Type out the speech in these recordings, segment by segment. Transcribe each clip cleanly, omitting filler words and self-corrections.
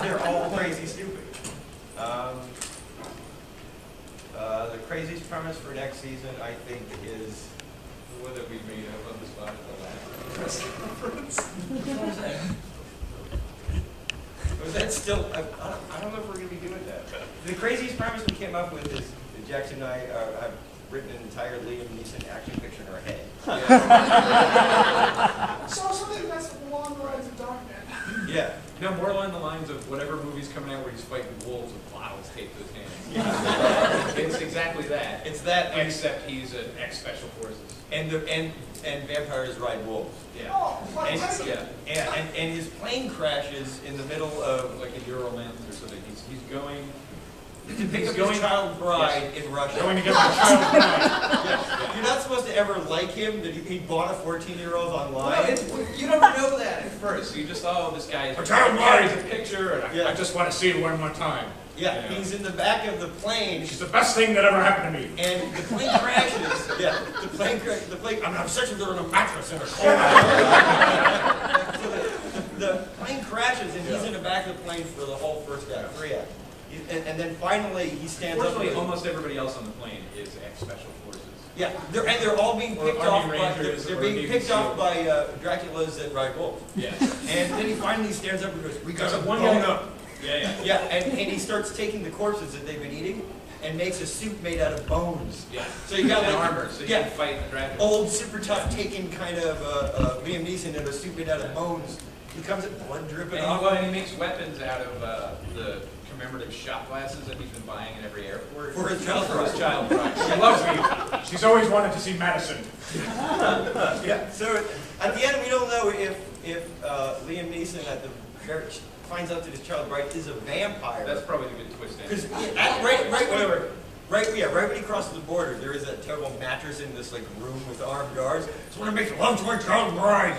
They're all crazy stupid. The craziest premise for next season, I think, is the one that we made up on the spot at the last press conference. Was that still? I don't know if we're going to be doing that. The craziest premise we came up with is that Jackson and I have written an entire Liam Neeson action picture in our head. Yeah. So something that's along the lines of Darkman. Yeah. No, more along the lines of whatever movie's coming out where he's fighting wolves with bottles taped to his hands. Yeah. It's exactly that. It's that, except he's an ex-special forces. And vampires ride wolves. Yeah. Oh, like And his plane crashes in the middle of Like a Euromancer or something. He's going to pick up his child bride in Russia. going to get my child bride. Yes. You're not supposed to ever like him, that he bought a 14-year-old online. Well, you never know that at first. You just, oh, this guy is a picture, and I just want to see it one more time. Yeah, you know? He's in the back of the plane. She's the best thing that ever happened to me. And the plane crashes. Yeah, the plane. I'm obsessed with her in a mattress in a car. So the plane crashes, and he's in the back of the plane for the whole first act, 3 acts. And then finally he stands up. Fortunately, almost everybody else on the plane is ex-special forces. Yeah, they're all being picked off by Draculas that ride wolves. Yeah. And then he finally stands up and goes, "We got one bone guy up." Yeah, and he starts taking the corpses that they've been eating and makes a suit made out of bones. Yeah. So you got like armor, so you can fight the Dracula. Old, super tough, taken kind of Liam Neeson in a suit made out of bones. He comes at blood dripping off. And he makes weapons out of the commemorative shot glasses that he's been buying in every airport. For his child bride. She loves me. She's always wanted to see Madison. Yeah. So at the end, we don't know if Liam Neeson at the church finds out that his child bride is a vampire. That's probably a good twist. Because right when he crosses the border, there is that terrible mattress in this like room with armed guards. So when I make love to my child bride,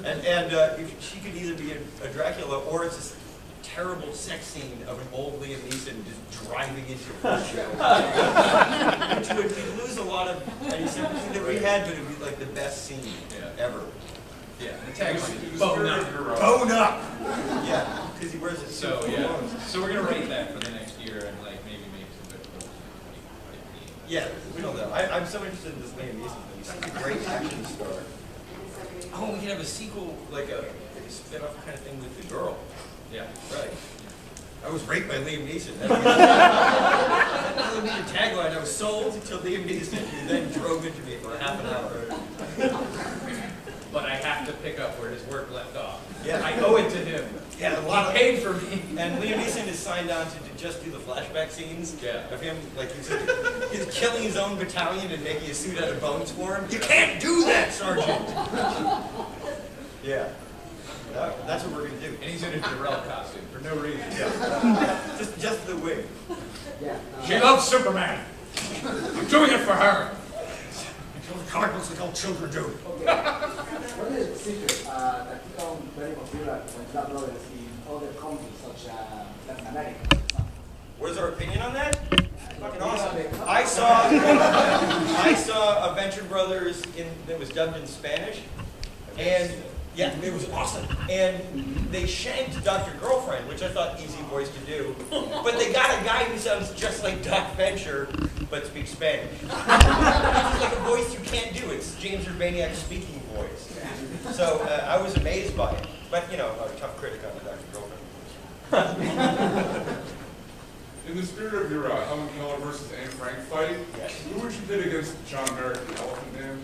and if she could either be a Dracula or it's this terrible sex scene of an old Liam Neeson just driving into a horse show. We'd lose a lot of any sympathy that we had, but it'd be like the best scene ever. Yeah, the tagline, bone up. Bone up! Yeah, because he wears it so So we're going to rate that for the next year and like maybe make some good quotes. Yeah, we don't know. I'm so interested in this Liam Neeson thing. He's such a great action star. Oh, we can have a sequel, like a spin-off kind of thing with the girl. Yeah, right. I was raped by Liam Neeson. That would be the tagline. I was sold to Liam Neeson, who then drove into me for half an hour. But I have to pick up where his work left off. Yeah, I owe it to him. Yeah, he paid for me. And Liam Neeson is signed on to just do the flashback scenes of him, like he's killing his own battalion and making a suit out of bones for him. You can't do that, Sergeant. Yeah. That's what we're going to do. And he's in a Jarrell costume for no reason. Yeah. just the wig. She loves Superman. I'm doing it for her. The comic books like all children do. What is the secret that become very popular when Black Brothers in other countries such as Latin America? What is our opinion on that? Fucking awesome. I saw Adventure Brothers that was dubbed in Spanish, and yeah, it was awesome. And they shanked Dr. Girlfriend, which I thought easy voice to do, but they got a guy who sounds just like Doc Venture, but speaks Spanish. It's like a voice you can't do. It's James Urbaniak's speaking voice. So I was amazed by it. But, you know, a tough critic on the Dr. Girlfriend. In the spirit of your Helen Keller versus Anne Frank fight, who would you pit against John Merrick, the Elephant Man?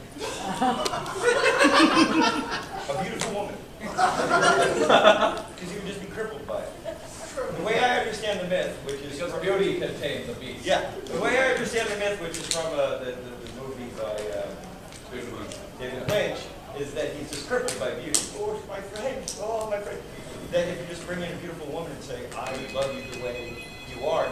A beautiful woman. Because you would just be crippled by it. The way I understand the myth, which is... Because beauty can tame the beast. Yeah. The way I understand the myth, which is from the movie by David Lynch, is that he's just crippled by beauty. Oh, my friend. Oh, my friend. That if you just bring in a beautiful woman and say, I love you the way you are,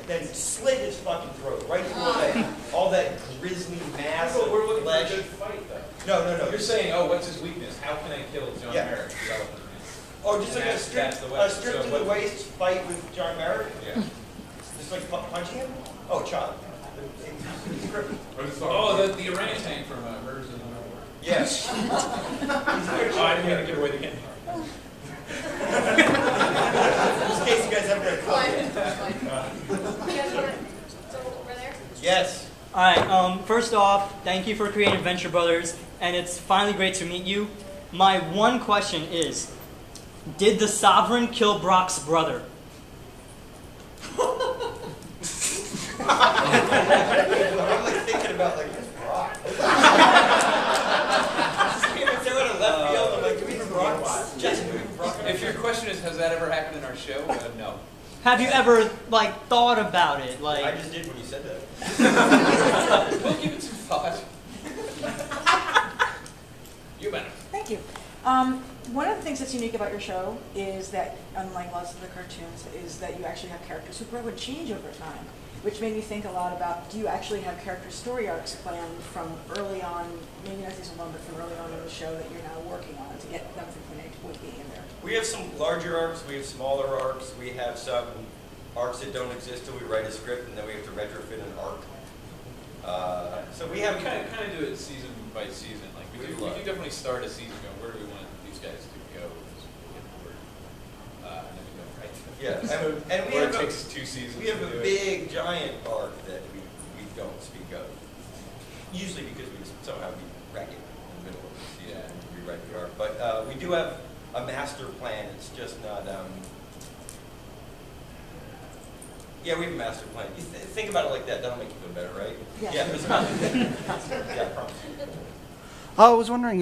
then slit his fucking throat right through all that grisly mass of we're looking flesh. for a good fight, though. No. You're saying, oh, what's his weakness? How can I kill John Merrick, the Elephant Man? Oh, just like a strip to the waist fight with John Merrick? Yeah. Just like punching him? Oh, chop. Oh, the orangutan from Murders in the Middle. Yes. Oh, I didn't mean to give away the game. In case you guys haven't read a copy. You guys want to go over there? Yes. All right. First off, thank you for creating Venture Brothers, and it's finally great to meet you. My one question is, did the Sovereign kill Brock's brother? I'm like thinking about like this Brock. Left field, I'm like, do we even Brock? Jesse, do we even Brock? If your question is, has that ever happened in our show? No. Have you ever like thought about it? Like, I just did when you said that. We'll give it some thought. You better. Thank you. One of the things that's unique about your show is that, unlike lots of the cartoons, is that you actually have characters who grow and change over time, which made me think a lot about, do you actually have character story arcs planned from early on, maybe not season 1, but from early on in the show that you're now working on to get them from point A to point B in there? We have some larger arcs, we have smaller arcs, we have some arcs that don't exist till we write a script, and then we have to retrofit an arc. So we have kind of do it season by season. Like we do definitely start a season going, where do we want these guys to go? And then we go right. Yeah, and we or have it takes 2 seasons. We have a big giant arc that we don't speak of. Usually because we just somehow we wreck it in the middle of the season and rewrite the arc. But we do have a master plan. It's just not. Yeah, we have a master plan. You think about it like that. That'll make you feel better, right? Yeah. There's a master plan. Yeah, I promise. I was wondering,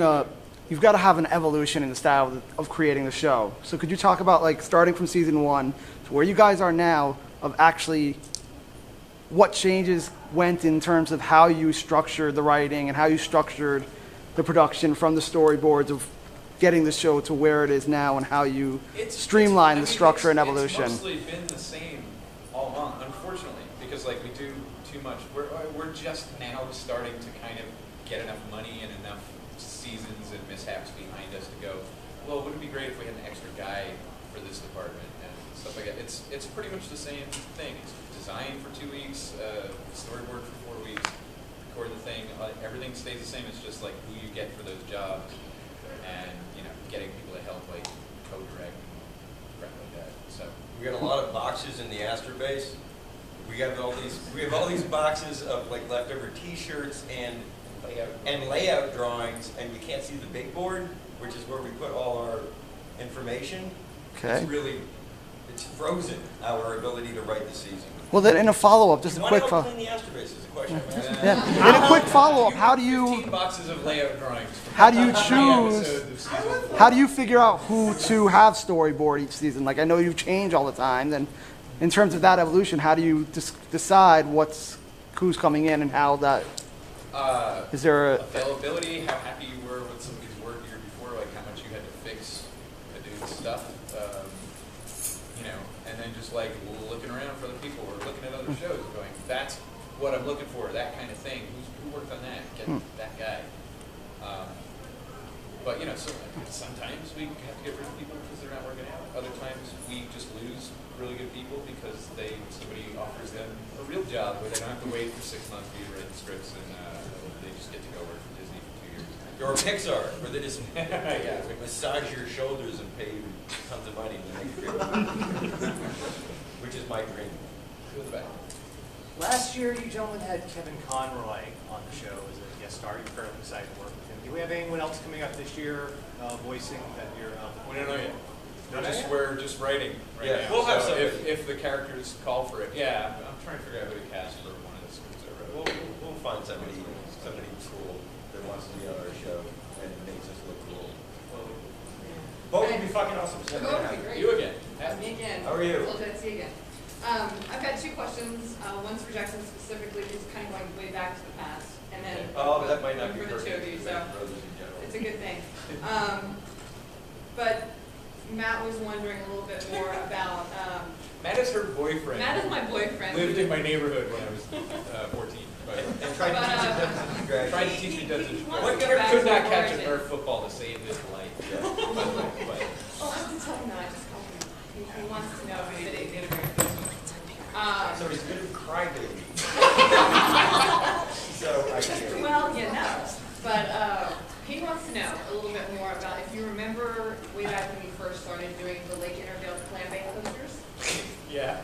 you've got to have an evolution in the style of creating the show. So could you talk about, like, starting from season 1 to where you guys are now, of actually what changes went in terms of how you structured the writing and how you structured the production from the storyboards of getting the show to where it is now, and how you streamline the structure and evolution? It's mostly been the same all along, unfortunately, because like we do too much. We're just now starting to kind of get enough money and enough seasons and mishaps behind us to go, well, wouldn't it be great if we had an extra guy for this department and stuff like that. It's pretty much the same thing. It's designed for 2 weeks, storyboard for 4 weeks, record the thing. Everything stays the same. It's just like who you get for those jobs, and getting people to help like co-direct and crap like that. So we got a lot of boxes in the Astor base. We have all these boxes of like leftover T-shirts and layout drawings, and you can't see the big board, which is where we put all our information. Okay. It's frozen our ability to write the season. Well, then in a follow-up, just a quick follow-up. Clean the Astor base is a question. Yeah. In a quick follow-up, how do you 15 boxes of layout drawings? How do you choose? How do you figure out who to have storyboard each season? Like, I know you change all the time. Then, in terms of that evolution, how do you decide who's coming in and how that? Is there a availability? How happy you were with somebody's work the year before? Like how much you had to fix a dude's stuff? And then just like looking around for other people or looking at other shows, and going, that's what I'm looking for. That kind of thing. Who worked on that? Get that guy. But so sometimes we have to get rid of people because they're not working out. Other times we just lose really good people because somebody offers them a real job where they don't have to wait for 6 months for you to write the scripts, and they just get to go work for Disney for 2 years. Or Pixar, where they just massage your shoulders and pay you tons of money to make it great. Which is my dream. Go back. Last year, you gentlemen had Kevin Conroy on the show as a guest star. You're fairly excited to work with him. Do we have anyone else coming up this year voicing that you're? We don't know yet. We're just writing right now. We'll have so somebody. if the characters call for it, I'm trying to figure out who to cast for one of the scripts I wrote. We'll find somebody cool that wants to be on our show and makes us look cool. Both would be fucking awesome. Both would be great. You again. Me again. How are you? It's good to see you again. I've got 2 questions. One's for Jackson specifically, just kind of going way back to the past, and then that might not be for the 2 of you, so it's a good thing. But Matt was wondering a little bit more about. Matt is her boyfriend. Matt is my boyfriend. Lived in my neighborhood when I was 14. And tried to teach it Dunson's grad. Tried to teach me Dunson's. What could not catch a Nerf football to save his life? Oh, I have to tell him that. I just called him. He wants to know if he did a great business. So he's a bit of a crybaby. So I can. Well, but he wants to know, a little bit more about, if you remember way back when you first started doing the Lake Intervale clam-bake posters. Yeah.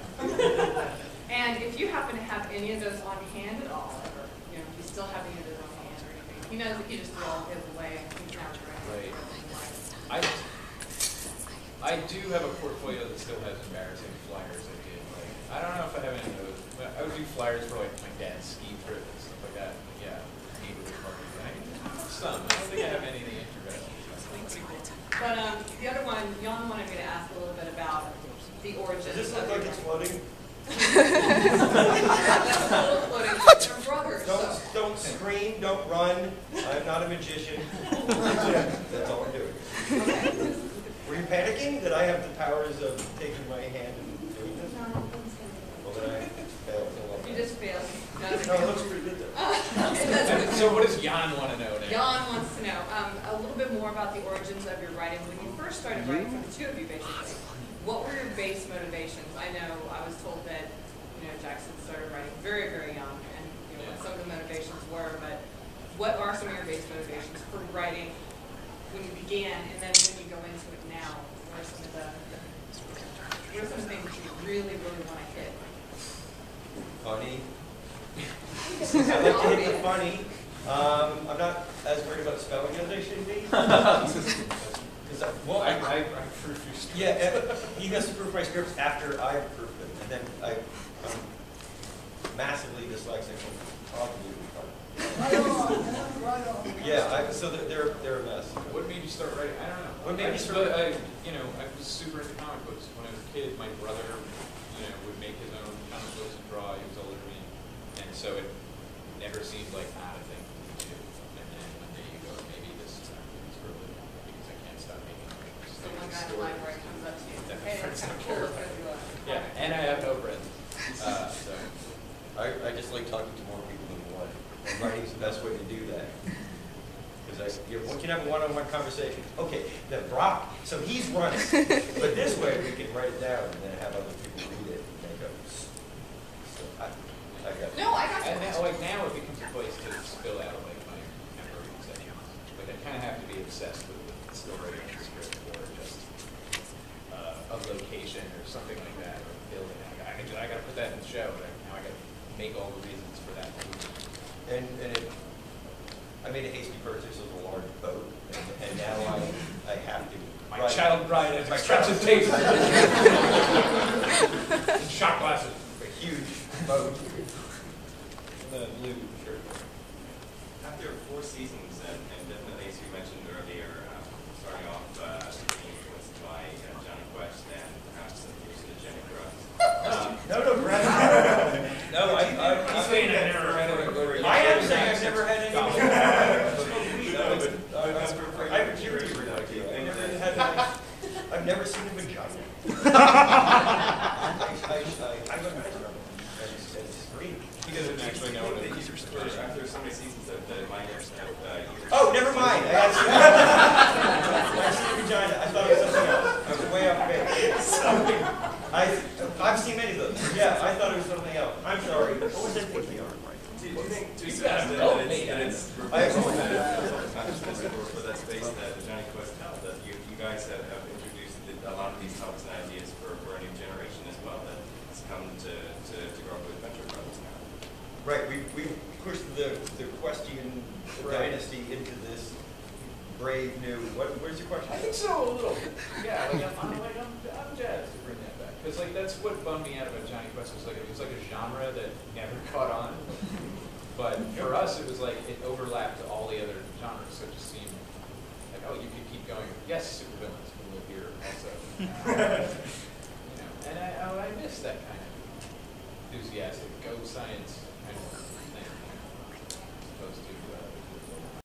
And if you happen to have any of those on hand at all, ever, you know, if you still have any of those on hand or anything, he knows that he just threw all his away. He's not Right. I do have a portfolio that still has embarrassing flyers I did. Like, I don't know if I have any of those. But I would do flyers for like my dad's ski trip and stuff like that. Yeah, neighborhood parties. Some. I don't think I have anything interesting. But the other one, Jan wanted me to ask a little bit about the origins. Does this look like it's floating? That's a little floating. They're brothers. Don't scream, don't run. I'm not a magician. That's all I'm doing. Okay. Were you panicking that I have the powers of taking my hand and doing this? No. Well, then I failed. You just failed. No, it looks pretty good though. So what does Jan want to know now? Jan wants to know a little bit more about the origins of your writing. When you first started writing, for the two of you basically, what were your base motivations? I know I was told that, you know, Jackson started writing very, very young, and you know what some of the motivations were, but what are some of your base motivations for writing when you began, and then when you go into it now? What are some of the things that you really, really want to hit? Funny. I like to hit the funny. I'm not as worried about spelling as I should be. Well, I proof your scripts. Yeah, he has to proof my scripts after I proof them, and then I'm massively dyslexic. Probably. Right on, man, right on. Yeah, so they're a mess. What made you start writing? I don't know. What made me start? I was super into comic books. When I was a kid, my brother, would make his own comic books and draw. He was older than me, and so it never seemed like not a thing to do. And then one day you go, maybe this is really because I can't stop making it. So one guy in the library comes up to you and says, hey, that's kind of cool. Let's go do a Yeah, and I have no friends. So I just like talking to more people than one. And writing's the best way to do that. Because one can have a one-on-one conversation. Okay, then Brock, so he's running. But this way we can write it down and then have other people read it and they go, so I got it. No, I got and you. now it becomes a place to spill out like my memories. Like I kind of have to be obsessed with still writing a script or just a location or something like that or a building. I got to put that in the show. Now I got to make all the reasons for that movie. I made a hasty purchase of a large boat, and now I have to. My child bride has expensive taste. Shot glasses. A huge boat. The blue shirt. After 4 seasons, and definitely, as you mentioned earlier, starting off being influenced by Johnny Quest and perhaps some use of the Jenny Drugs. No, Brad. No, I'm saying I've never had any. I am saying I've never had any. I'm curious about you. I've never seen a vagina. I don't know. It's great. He doesn't actually know what it is. After so many seasons of the minors, oh, never mind. I seen a vagina. I thought it was something else. I was way off base. I've seen many of those. Yeah, I thought it was something else. I'm sorry. What was I thinking of? Do you think that it's for that space that Johnny Quest held, that you guys have introduced a lot of these topics and ideas for a new generation as well that has come to grow up with Adventure Brothers now? Right, we pushed the Questian dynasty into this brave new. Where's your question? I think so a little. Yeah, I'm jazzed to bring that back because that's what bummed me out about Johnny Quest was it was like a genre that never caught on. But for us, it was like it overlapped all the other genres, so it just seemed like, oh, you could keep going. Yes, supervillains, but we'll here also. And I miss that kind of enthusiastic, go science kind of thing, as opposed to